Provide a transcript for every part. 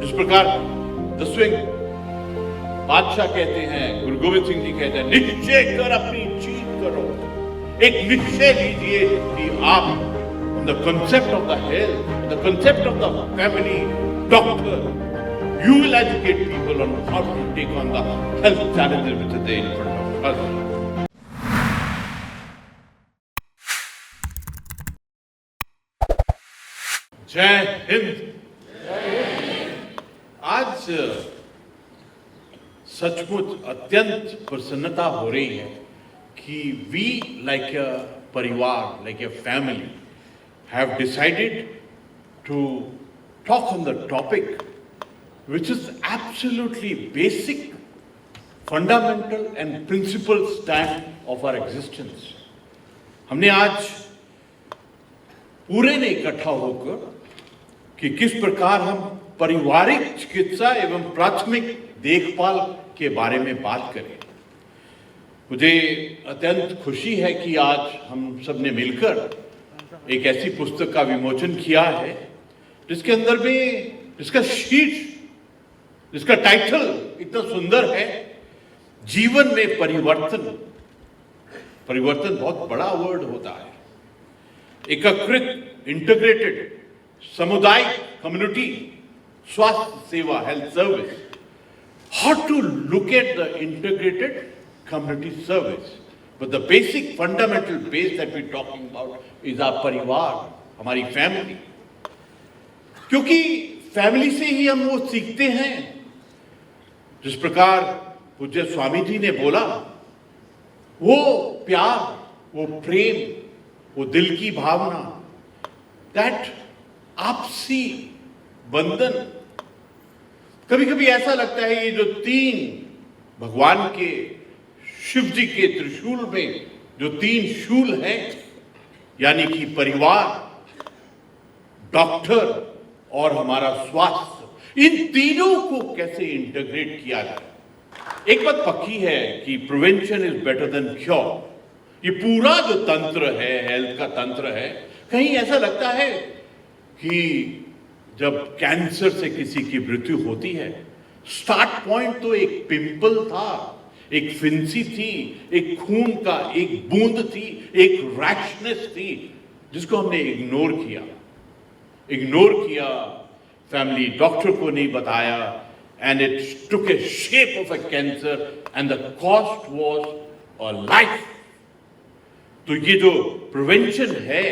जिस प्रकार दसवें बादशाह कहते हैं, गुरु गोविंद सिंह जी कहते हैं, निश्चय कर अपनी जीत करो। एक निश्चय लीजिए कि आप the concept of the health, the concept of the family doctor, you will educate people on how to take on the health challenges which are there in front of us. जय हिंद। आज सचमुच अत्यंत प्रसन्नता हो रही है कि वी लाइक अ परिवार, like a family have decided to talk on the topic which is absolutely basic, fundamental and principal stand of our existence. हमने आज पूरे ने इकट्ठा होकर कि किस प्रकार हम पारिवारिक चिकित्सा एवं प्राथमिक देखभाल के बारे में बात करें। मुझे अत्यंत खुशी है कि आज हम सब ने मिलकर एक ऐसी पुस्तक का विमोचन किया है जिसके अंदर में जिसका शीर्ष, जिसका टाइटल इतना सुंदर है, जीवन में परिवर्तन। परिवर्तन बहुत बड़ा वर्ड होता है। एकीकृत, इंटीग्रेटेड, सामुदायिक, कम्युनिटी, स्वास्थ्य सेवा, health service, how to look at the integrated community service. But the basic fundamental base that we're talking about is our परिवार, हमारी फैमिली। क्योंकि फैमिली से ही हम वो सीखते हैं जिस प्रकार पूज्य स्वामी जी ने बोला, वो प्यार, वो प्रेम, वो दिल की भावना, दैट आपसी बंधन। कभी कभी ऐसा लगता है ये जो तीन भगवान के, शिव जी के त्रिशूल में जो तीन शूल हैं, यानी कि परिवार, डॉक्टर और हमारा स्वास्थ्य, इन तीनों को कैसे इंटीग्रेट किया जाए। एक बात पक्की है कि prevention is better than cure. ये पूरा जो तंत्र है, हेल्थ का तंत्र है, कहीं ऐसा लगता है कि जब कैंसर से किसी की मृत्यु होती है, स्टार्ट पॉइंट तो एक पिंपल था, एक फिंसी थी, एक खून का एक बूंद थी, एक रैशनेस थी, जिसको हमने इग्नोर किया। फैमिली डॉक्टर को नहीं बताया, and it took A shape of a cancer and the cost was a life. तो ये जो प्रिवेंशन है,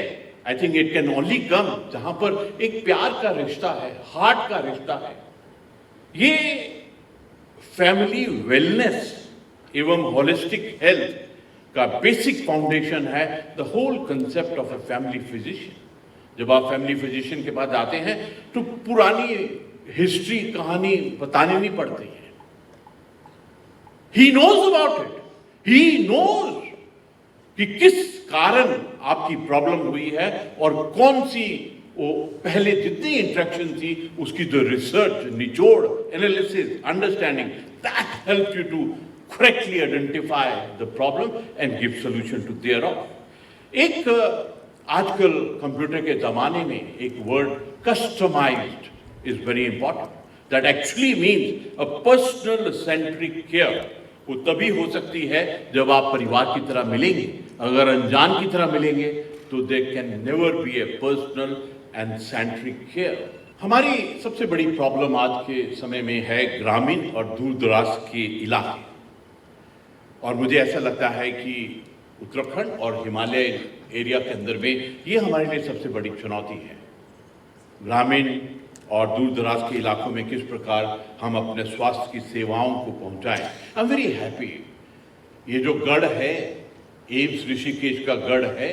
I think it can only come जहां पर एक प्यार का रिश्ता है, हार्ट का रिश्ता है। ये फैमिली वेलनेस एवं होलिस्टिक हेल्थ का बेसिक फाउंडेशन है, the whole concept of a family physician. जब आप फैमिली फिजिशियन के पास जाते हैं तो पुरानी हिस्ट्री, कहानी बतानी नहीं पड़ती है। He knows about it, he knows कि किस कारण आपकी प्रॉब्लम हुई है और कौन सी वो पहले जितनी इंट्रैक्शन थी उसकी जो रिसर्च, निचोड़, analysis, understanding, that help you to correctly identify the problem and give solution to thereof. एक आजकल कंप्यूटर के जमाने में एक word customized is very important, that actually means a personal centric care. वो तभी हो सकती है जब आप परिवार की तरह मिलेंगे। अगर अनजान की तरह मिलेंगे तो there can never be a personal and centric care. हमारी सबसे बड़ी प्रॉब्लम आज के समय में है ग्रामीण और दूर दराज के इलाके, और मुझे ऐसा लगता है कि उत्तराखंड और हिमालय एरिया के अंदर में ये हमारे लिए सबसे बड़ी चुनौती है। ग्रामीण और दूर दराज के इलाकों में किस प्रकार हम अपने स्वास्थ्य की सेवाओं को पहुंचाएं। आई एम वेरी हैप्पी, ये जो गढ़ है, एम्स ऋषिकेश का गढ़ है,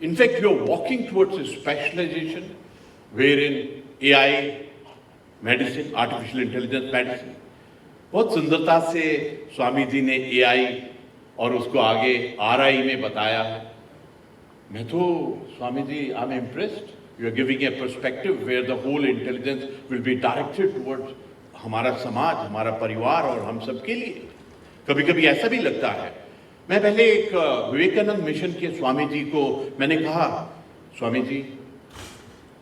in fact you are walking towards specialization where in AI medicine, artificial intelligence medicine. बहुत सुंदरता से स्वामी जी ने AI और उसको आगे RI में बताया है। मैं तो Swami ji, I am impressed. You are giving a perspective where the whole intelligence will be directed towards हमारा समाज, हमारा परिवार और हम सबके लिए। कभी कभी ऐसा भी लगता है, मैं पहले एक विवेकानंद मिशन के स्वामी जी को मैंने कहा, Swami ji,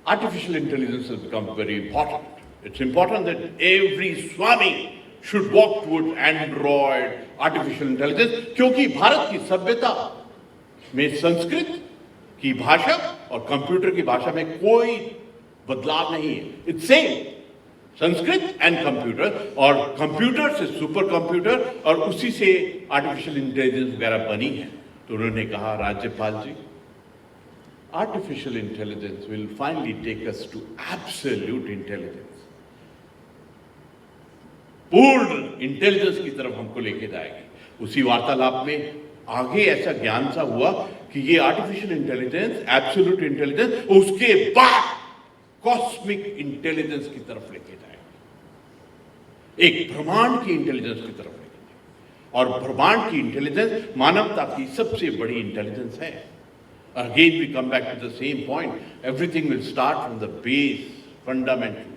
artificial intelligence has become very important. It's important that every Swami should walk towards Android, artificial intelligence, क्योंकि भारत की सभ्यता में संस्कृत की भाषा और कंप्यूटर की भाषा में कोई बदलाव नहीं है. It's same, Sanskrit and computer, और कंप्यूटर से सुपर कंप्यूटर, और उसी से आर्टिफिशियल इंटेलिजेंस वगैरह बनी है. तो उन्होंने कहा, राज्यपाल ji, artificial intelligence will finally take us to absolute intelligence. पूर्ण इंटेलिजेंस की तरफ हमको लेके जाएगी. उसी वार्तालाप में आगे ऐसा ज्ञान सा हुआ कि ये आर्टिफिशियल इंटेलिजेंस, एब्सोल्यूट इंटेलिजेंस, उसके बाद कॉस्मिक इंटेलिजेंस की तरफ लेके जाएगी, एक ब्रह्मांड की इंटेलिजेंस की तरफ लेके जाएगी. और ब्रह्मांड की इंटेलिजेंस मानवता की सबसे बड़ी इंटेलिजेंस है. Again we come back to the same point, everything will start from the base fundamental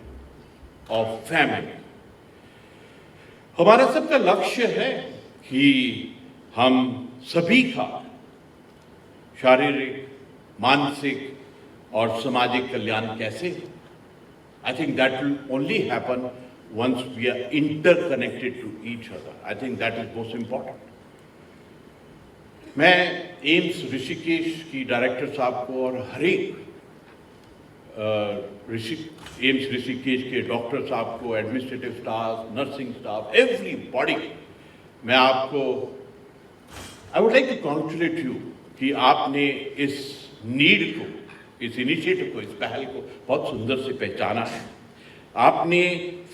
of family. हमारा सबका लक्ष्य है कि हम सभी का शारीरिक, मानसिक और सामाजिक कल्याण कैसे. I think that will only happen once we are interconnected to each other. I think that is most important. मैं एम्स ऋषिकेश की डायरेक्टर साहब को और हर एक एम्स ऋषिकेश के डॉक्टर साहब को, administrative staff, nursing staff, everybody, मैं आपको I would like to congratulate you कि आपने इस नीड को, इस इनिशिएटिव को, इस पहल को बहुत सुंदर से पहचाना है. आपने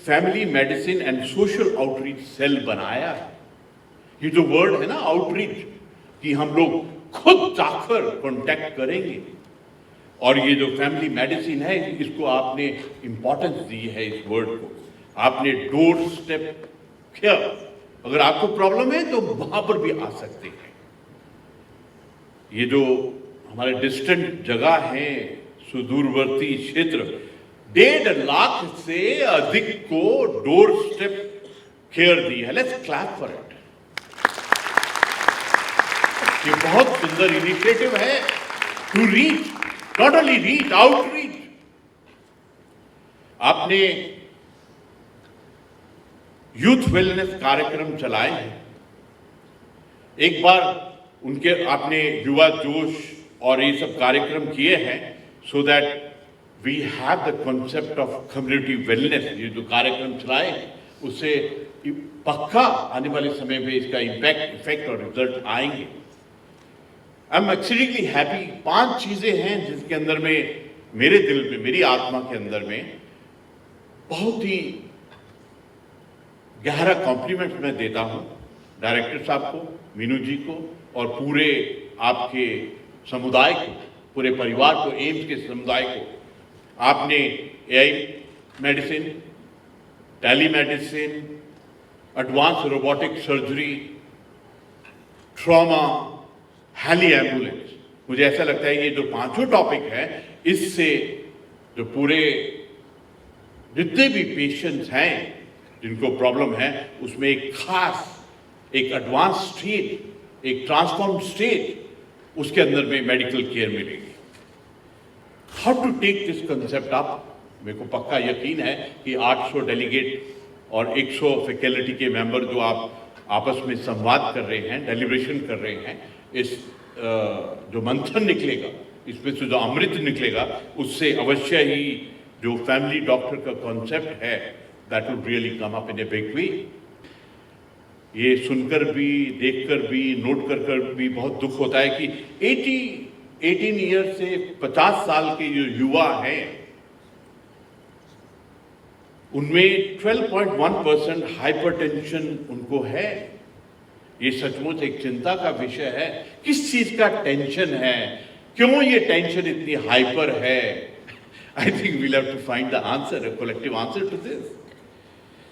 family medicine and social outreach cell बनाया है. ये जो वर्ड है ना, आउटरीच, कि हम लोग खुद जाकर कांटेक्ट करेंगे, और ये जो फैमिली मेडिसिन है, इसको आपने इंपॉर्टेंस दी है. इस वर्ड को आपने डोर स्टेप किया. अगर आपको प्रॉब्लम है तो वहां पर भी आ सकते हैं. ये जो हमारे डिस्टेंट जगह हैं, सुदूरवर्ती क्षेत्र, 1.5 लाख से अधिक को डोर स्टेप केयर दी है. Let's clap for it. ये बहुत सुंदर इनिशिएटिव है to reach, not only reach, outreach. आपने यूथ वेलनेस कार्यक्रम चलाए हैं. एक बार उनके आपने युवा जोश और ये सब कार्यक्रम किए हैं, so that we have the concept of community wellness. ये जो कार्यक्रम चलाए उससे पक्का आने वाले समय में इसका इफेक्ट और रिजल्ट आएंगे. I am exceedingly happy. 5 चीजें हैं जिसके अंदर में मेरे दिल में, मेरी आत्मा के अंदर में बहुत ही गहरा कॉम्प्लीमेंट मैं देता हूं डायरेक्टर साहब को, मीनू जी को, और पूरे आपके समुदाय को, पूरे परिवार को, एम्स के समुदाय को. आपने AI medicine, telemedicine, advance robotic surgery, trauma, heli ambulance, मुझे ऐसा लगता है ये जो 5 टॉपिक है, इससे जो पूरे जितने भी पेशेंट्स हैं जिनको प्रॉब्लम है, उसमें एक खास, एक एडवांस स्टेज, एक ट्रांसफॉर्म स्टेज, उसके अंदर में मेडिकल केयर मिलेगी. How to take this concept up? मेरे को पक्का यकीन है कि 800 डेलीगेट और 100 फैकल्टी के मेंबर जो आप आपस में संवाद कर रहे हैं, डेलिब्रेशन कर रहे हैं, इस जो मंथन निकलेगा, इसमें से जो अमृत निकलेगा, उससे अवश्य ही जो फैमिली डॉक्टर का कॉन्सेप्ट है, that will really come up in a big way. ये सुनकर भी, देखकर भी, नोट कर भी बहुत दुख होता है कि 18 ईयर से 50 साल के जो युवा हैं, उनमें 12.1% हाइपरटेंशन उनको है. ये सचमुच एक चिंता का विषय है. किस चीज का टेंशन है? क्यों ये टेंशन इतनी हाइपर है? I think we'll have to find the answer, a collective answer to this.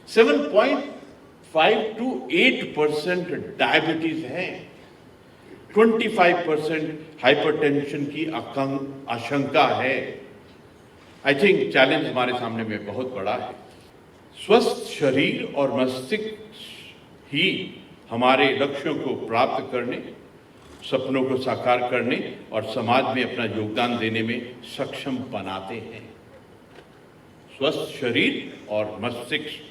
7.5 to 8% diabetes है. 25% हाइपरटेंशन की आशंका है. आई थिंक चैलेंज हमारे सामने में बहुत बड़ा है. स्वस्थ शरीर और मस्तिष्क ही हमारे लक्ष्यों को प्राप्त करने, सपनों को साकार करने और समाज में अपना योगदान देने में सक्षम बनाते हैं. स्वस्थ शरीर और मस्तिष्क।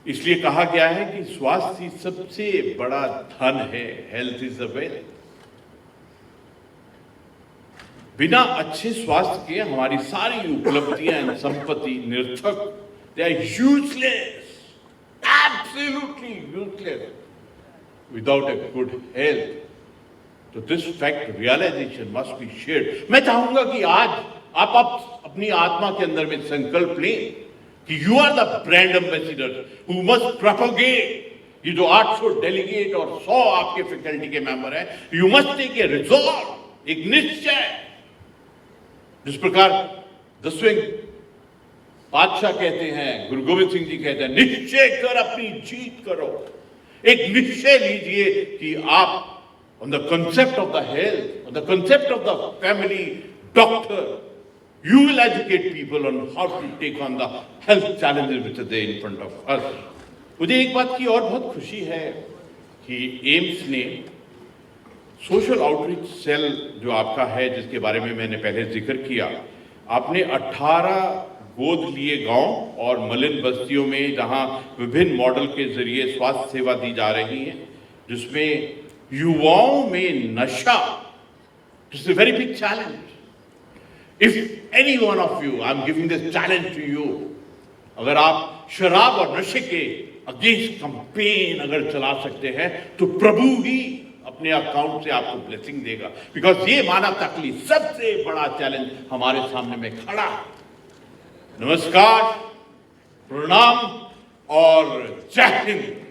इसलिए कहा गया है कि स्वास्थ्य ही सबसे बड़ा धन है, हेल्थ इज अ वेल्थ। बिना अच्छे स्वास्थ्य के हमारी सारी उपलब्धियां संपत्ति निर्थक, they are useless, absolutely useless without a good health. तो this fact realization must be shared. मैं चाहूंगा कि आज आप अपनी आत्मा के अंदर में संकल्प लें कि you are the brand ambassador who must propagate. ये जो 800 डेलीगेट और 100 आपके फैकल्टी के मेंबर हैं, you must take a resolve, एक निश्चय। जिस प्रकार 10वें पातशाह कहते हैं, गुरु गोविंद सिंह जी कहते हैं, निश्चय कर अपनी जीत करो। एक निश्चय लीजिए कि आप on the concept of the health, on the concept of the family doctor, you will educate people on how to take on the health challenges which are there in front of us. मुझे एक बात की और बहुत खुशी है कि AIIMS ने सोशल आउटरीच सेल जो आपका है, जिसके बारे में मैंने पहले जिक्र किया, आपने 18 गोद लिए गांव और मलिन बस्तियों में जहां विभिन्न मॉडल के जरिए स्वास्थ्य सेवा दी जा रही है, जिसमें युवाओं में नशा, it's a very big challenge. If any one of you, I am giving this challenge to you, अगर आप शराब और नशे के अगेंस्ट कैंपेन अगर चला सकते हैं तो प्रभु ही अपने अकाउंट से आपको ब्लेसिंग देगा, बिकॉज ये मानवता के लिए सबसे बड़ा चैलेंज हमारे सामने में खड़ा है। नमस्कार, प्रणाम और जय हिंद।